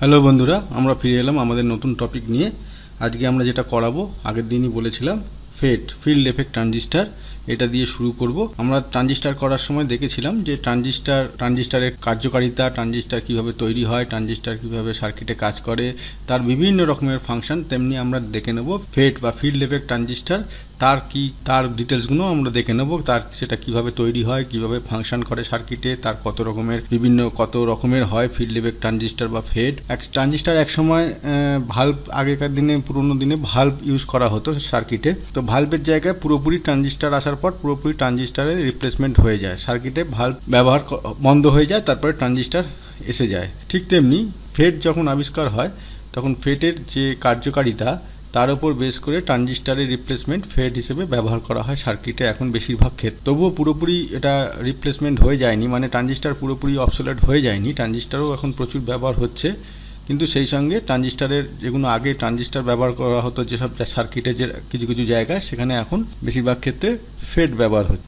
Hello বন্ধুরা, আমরা ফিরে এলাম আমাদের নতুন টপিক নিয়ে। আজকে আমরা যেটা করাবো, আগের দিনই বলেছিলাম, ফিল্ড এফেক্ট ট্রানজিস্টার, এটা দিয়ে শুরু করব। আমরা ট্রানজিস্টার করার সময় দেখেছিলাম যে ট্রানজিস্টারের কার্যকারিতা, ট্রানজিস্টার কিভাবে তৈরি হয়, ট্রানজিস্টার কিভাবে সার্কিটে কাজ করে, তার বিভিন্ন রকমের ফাংশন তেমনি আমরা দেখে নেব। বা ফিল্ড এফেক্ট ট্রানজিস্টার তার ডিটেলসগুলো আমরা দেখে নেব। সেটা কিভাবে তৈরি হয়, কিভাবে ফাংশন করে সার্কিটে, তার কত রকমের হয় ফিল্ড এফেক্ট ট্রানজিস্টার বা ট্রানজিস্টার। এক সময় ভাল্ব, আগেকার দিনে পুরোনো দিনে ভাল্ব ইউজ করা হতো সার্কিটে। তো ভাল্বের জায়গায় পুরোপুরি ট্রানজিস্টার আসার পর পুরোপুরি ট্রানজিস্টারের রিপ্লেসমেন্ট হয়ে যায়, সার্কিটে ভাল্ব ব্যবহার বন্ধ হয়ে যায়, তারপরে ট্রানজিস্টার এসে যায়। ঠিক তেমনি যখন আবিষ্কার হয়, তখন ফেটের যে কার্যকারিতা, তার উপর বেস করে ট্রানজিস্টারের রিপ্লেসমেন্ট হিসেবে ব্যবহার করা হয় সার্কিটে এখন বেশিরভাগ ক্ষেত্রে। তবুও পুরোপুরি এটা রিপ্লেসমেন্ট হয়ে যায়নি, মানে ট্রানজিস্টার পুরোপুরি অবসোলেট হয়ে যায়নি, ট্রানজিস্টারও এখন প্রচুর ব্যবহার হচ্ছে। কিন্তু সেই সঙ্গে ট্রানজিস্টারের যেগুলো আগে ট্রানজিস্টার ব্যবহার করা হতো যেসব সার্কিটে, যে কিছু কিছু জায়গায়, সেখানে এখন বেশিরভাগ ক্ষেত্রে ব্যবহার হচ্ছে।